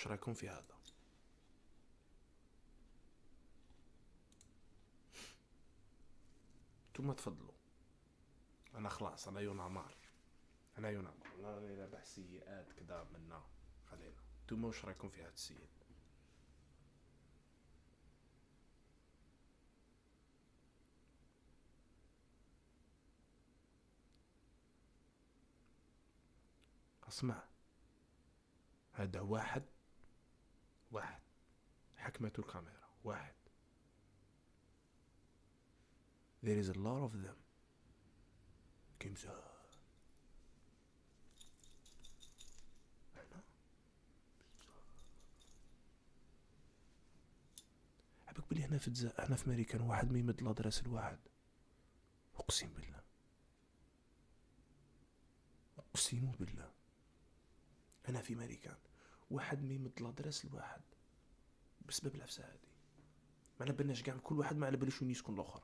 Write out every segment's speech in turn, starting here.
واش رايكم في هذا؟ نتوما تفضلوا. انا خلاص، انا يونامار، انا لا بحث سيئات كذا منا. خلينا نتوما واش رايكم في هذا السيد؟ اسمع، هذا واحد حكمته الكاميرا واحد. There is a lot of them. كمسة عبك بلي هنا في امريكان واحد ما يمد لادريس الواحد. اقسم بالله، اقسم بالله، انا في امريكان واحد ما يمد لادريس الواحد بسبب العفسه هذه. ما على بالناش كاع، كل واحد ما على باليش وين يسكن الاخر.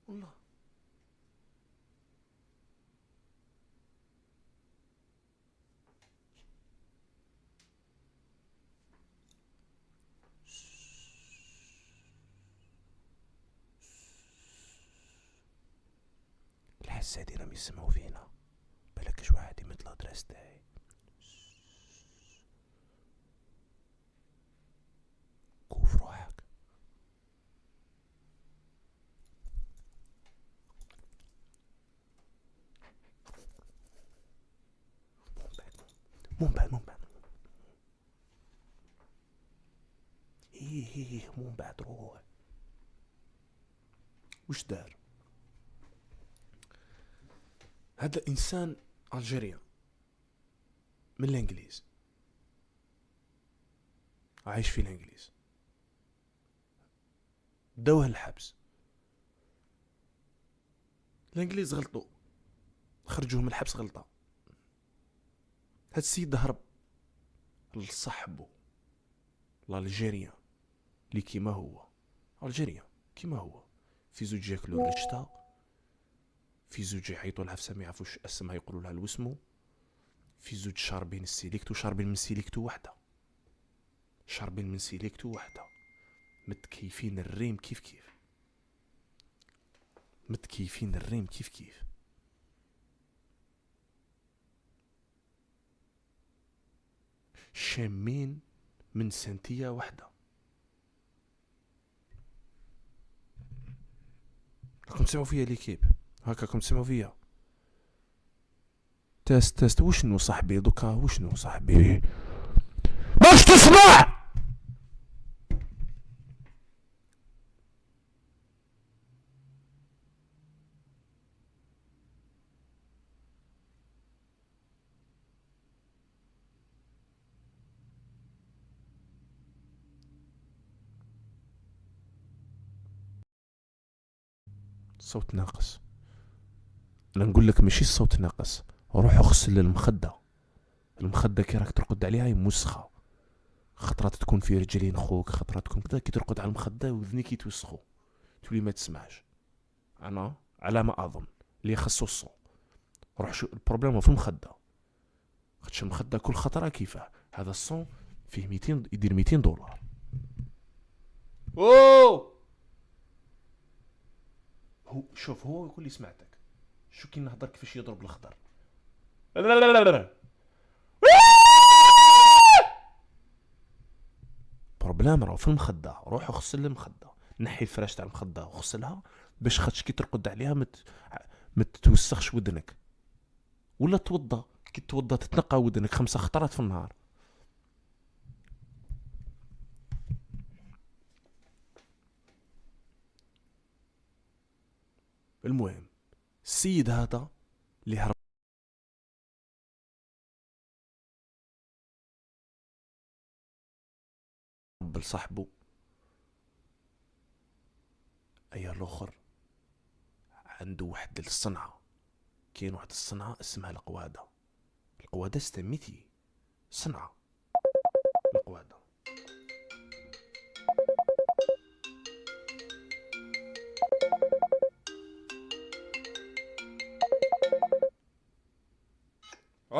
والله الحسه هادي راهم يسمعوا فينا، بالكش واحد يمد لادريس تاعي. كوف روحك. من بعد ايه من بعد روح. وش دار هذا الانسان؟ الجيريا من الانجليز، عايش في الانجليز، داوه الحبس. الانجليز غلطوا، خرجوه من الحبس غلطه. هاد السيد هرب لصاحبه الالجيريان اللي كيما هو. الجيريا كيما هو، في زوج ياكلوا الرشتا، في زوج يعيطوا لها في ما يعرفوش اسمها يقولوا لها الوسمو، في زوج شاربين السيليكتو، شاربين من سيليكتو وحده، شاربين من سيليكتو وحده، متكيفين الريم كيف كيف، متكيفين الريم كيف كيف. شامين من سنتية وحده. راكم تسمعوا فيا ليكيب؟ هكاكم تسمعوا فيا؟ تست وشنو صاحبي دوكا؟ وشنو صاحبي؟ باش تسمع؟ صوت ناقص. انا نقول لك ماشي الصوت ناقص، روح اغسل المخده. المخده كي راك ترقد عليها يموسخه، خطرات تكون في رجلين خوك، خطرات تكون كذا، كي ترقد على المخده وذنيك يتوسخوا تولي ما تسمعش. انا على ما اظن اللي خصو الصون. روح شو البروبليم في المخده، خاطش المخده كل خطره كيفاه. هذا الصون فيه 200 يدير $200. اوه هو شوف، هو يقول لي سمعتك، شو كي نهضر كيفاش يضرب الخضر. لا لا لا لا لا. بروبلام راه في المخده. روح اغسل المخده، نحي الفراش تاع المخده وغسلها باش خاطش كي ترقد عليها ما تتوسخش ودنك. ولا توضى، كي توضى تتنقى ودنك 5 خطرات في النهار. المهم السيد هذا اللي هرب لصاحبه، ايا الاخر عنده واحد الصنعه. كاين واحد الصنعه اسمها القواده. القواده ستميتي صنعه القواده.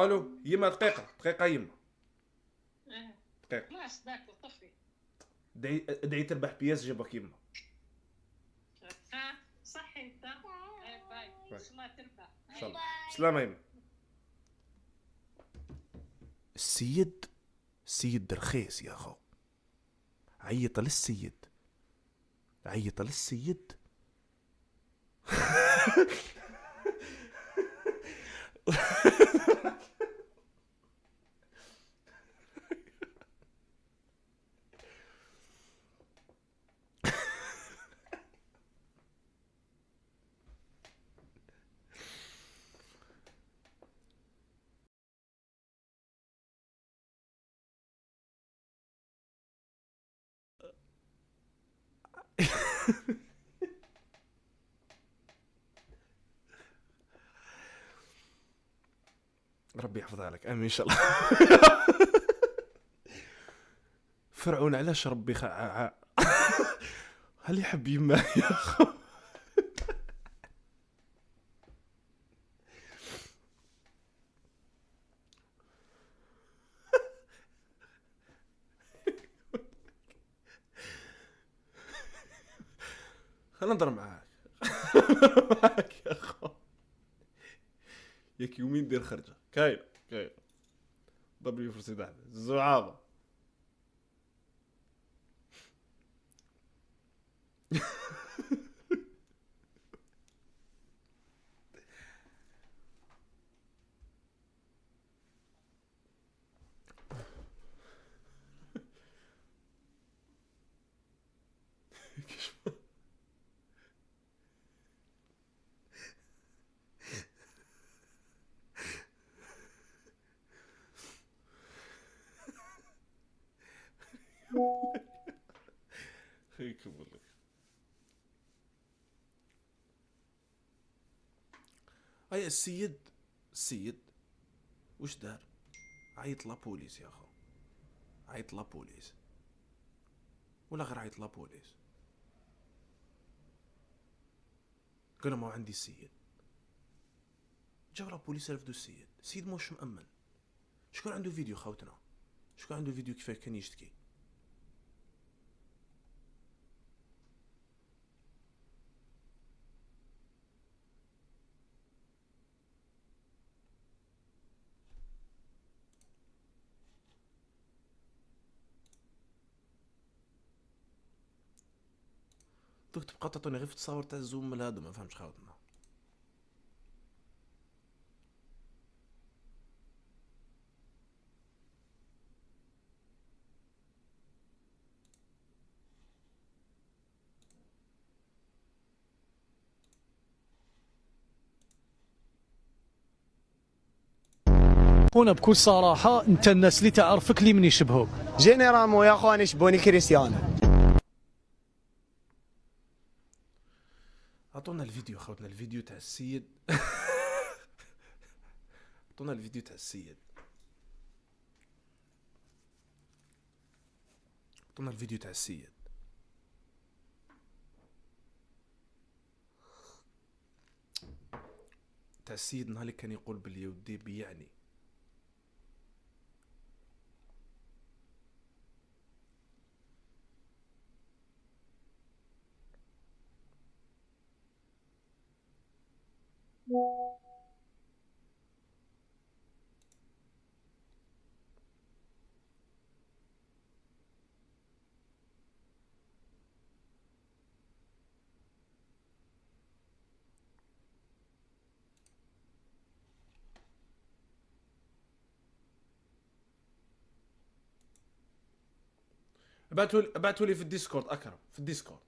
الو يما، دقيقه يما، دقيقه. خلاص ذاك طفي. ادعي تربح بياس جابك يما. صح انت. باي ان شاء الله تربح ان شاء الله. سلامة يما. السيد رخيص يا اخو. عيط للسيد ربي يحفظها لك، امين ان شاء الله. فرعون علاش ربي هل يحب يما يا اخو؟ خلنا نضرب معاك يا اخو. ياك يومين دير خرجه كاين دبليو فرسي واحد الزعابه. خيك بقولك اي السيد وش دار؟ عيط لابوليس يا اخو، عيط لابوليس ولا غير عيط لابوليس. قال ما عندي السيد، جاو لابوليس رفدوا السيد موش مأمن. شكون عنده فيديو خوتنا؟ شكون عنده فيديو كيفاه كان يشتكي؟ دوك تبقى تعطوني غير في التصاور تاع الزوم من هادو، ما فهمتش خوتنا. هنا بكل صراحة انت الناس اللي تعرفك اللي من يشبهوك جينيرالمون يا اخواني يشبهوني كريستيانو. عطونا الفيديو خوتنا، الفيديو تاع السيد. عطونا الفيديو تاع السيد، عطونا الفيديو تاع السيد. تاع السيد نهار اللي كان يقول بلي ودي بيعني. ابعتوا لي في الديسكورد اكرم، في الديسكورد.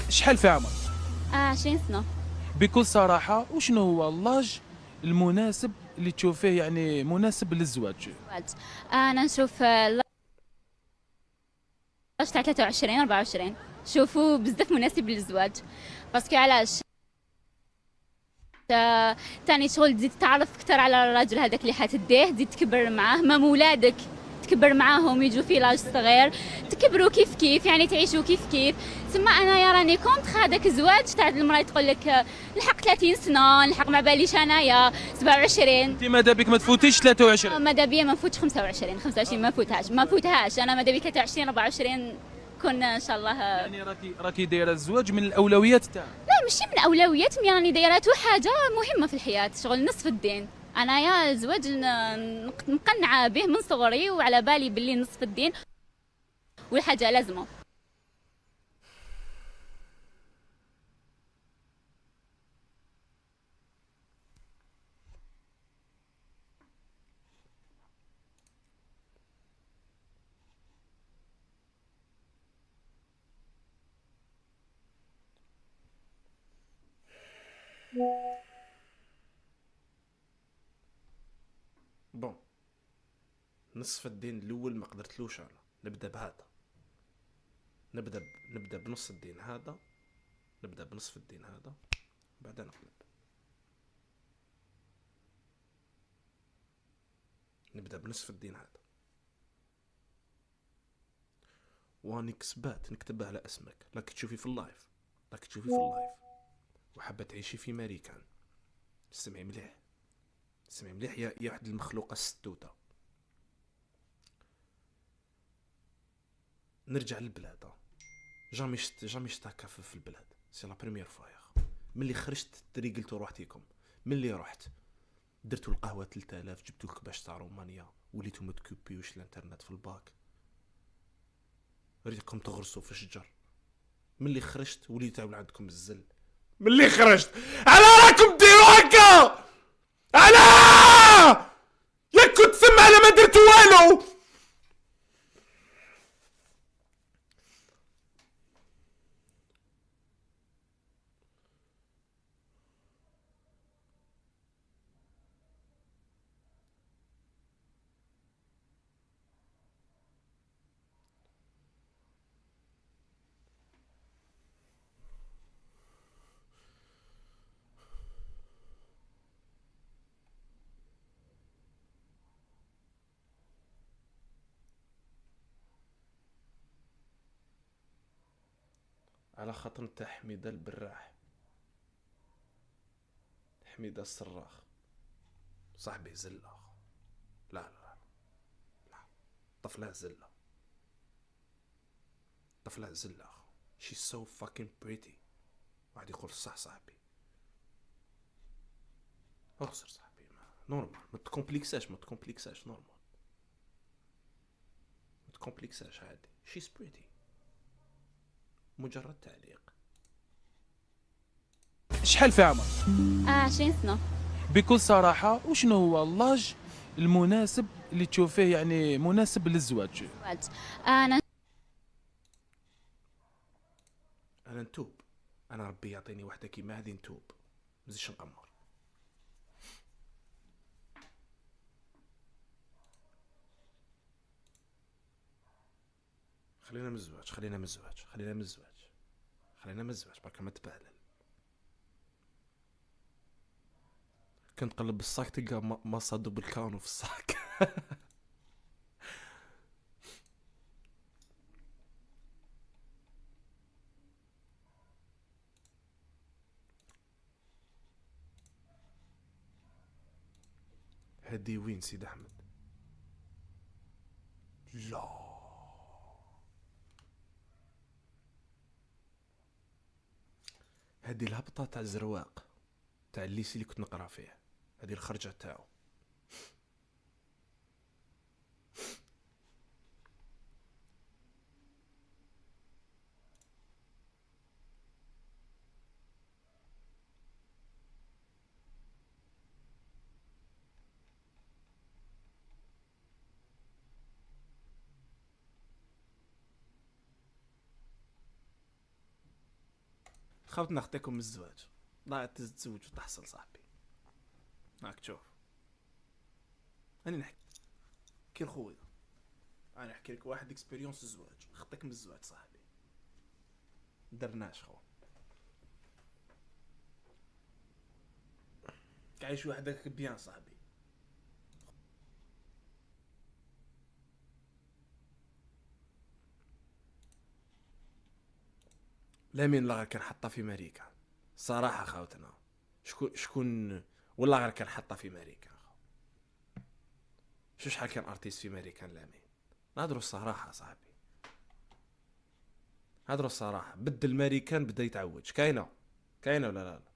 شحال في عمرك؟ 20 سنة. بكل صراحه وشنو هو اللاج المناسب اللي تشوفيه يعني مناسب للزواج؟ انا نشوف اللاج تاع 23 24 شوفوا بزاف مناسب للزواج. باسكو علاش تاني شغل تزيد تعرف اكثر على الراجل هذاك اللي حتديه، تزيد تكبر معاه، ما ولادك تكبر معاهم يجوا في لاج صغير، تكبروا كيف كيف يعني تعيشوا كيف كيف. ثم انا يا راني كونتر هذاك الزواج تاع المراه تقول لك لحق 30 سنه، نلحق ما باليش انايا 27. انت ماذا بك ما تفوتيش 23؟ ماذا بيا ما نفوتش 25 ما نفوتهاش انا ماذا بي 23 24 كنا ان شاء الله. يعني راكي دايره الزواج من الاولويات تاعك؟ لا ماشي من اولويات، مي راني دايرته حاجه مهمه في الحياه، شغل نصف الدين. انا يا الزواج مقنعه به من صغري وعلى بالي باللي نصف الدين والحاجه لازمه. بون نصف الدين الاول ما قدرتلوش انا، نبدا بهذا، نبدا بنص الدين هذا، نبدا بنصف الدين هذا بعدين نقلب. نبدا بنصف الدين هذا ونكسبات نكتبها على اسمك، راك تشوفي في اللايف، وحابه تعيشي في ماريكان. استمعي مليح يا واحد المخلوقه الستوته. نرجع للبلاد، جامي شت هكا في البلاد، سي لا بريمير فوا يا اخو. ملي خرجت تريقلتو روحتيكم، ملي رحت درتو القهوه 3000، جبتو الكباش تاع رومانيا، وليتو متكوبيوش الانترنت في الباك، ريتكم تغرسوا في الشجر. ملي خرجت وليتو تعمل عندكم الزل. ملي خرجت على راكم ديروا هكا، على يا كنت ثم على ما درتو والو. على خاطر نتا حميدة البراح، حميدة الصراخ، صاحبي زلة. لا طفلة زلة she's so fucking pretty. واحد يقول صح صاحبي، اخسر صاحبي، نورمال، ما تكومبليكساش نورمال، ما تكومبليكساش عادي، she's pretty، مجرد تعليق. شحال في عمرك؟ 20 سنه. بكل صراحه وشنو هو اللاج المناسب اللي تشوفيه يعني مناسب للزواج؟ انا نتوب، انا ربي يعطيني وحده كيما هذه نتوب، مزيدش نقمر. خلينا من الزواج برك ما تبهلل. كنت قلب الصاك تلقى ما صادوا بالكانو في الصاك. هدي وين سيد احمد؟ لا هدي الهبطة تاع الزرواق تاع الليسي اللي كنت نقرا فيه، هدي الخرجة تاعو. خافت نخطيكم من الزواج. لا تتزوج وتحصل صاحبي. راك تشوف انا نحكي كي خويا، انا نحكي لك واحد اكسبيريونس الزواج، خطيك من الزواج صاحبي درناش خو عايش وحدك بيان صاحبي. لامين لا غير كان حطها في امريكا صراحه خاوتنا. شكون والله غير كان حطها في امريكا. شو شحال كان ارتيست في امريكا لامين. نهضروا الصراحه صاحبي، هضروا الصراحه. بدل الماريكان بدا يتعوج. كاينه ولا لا؟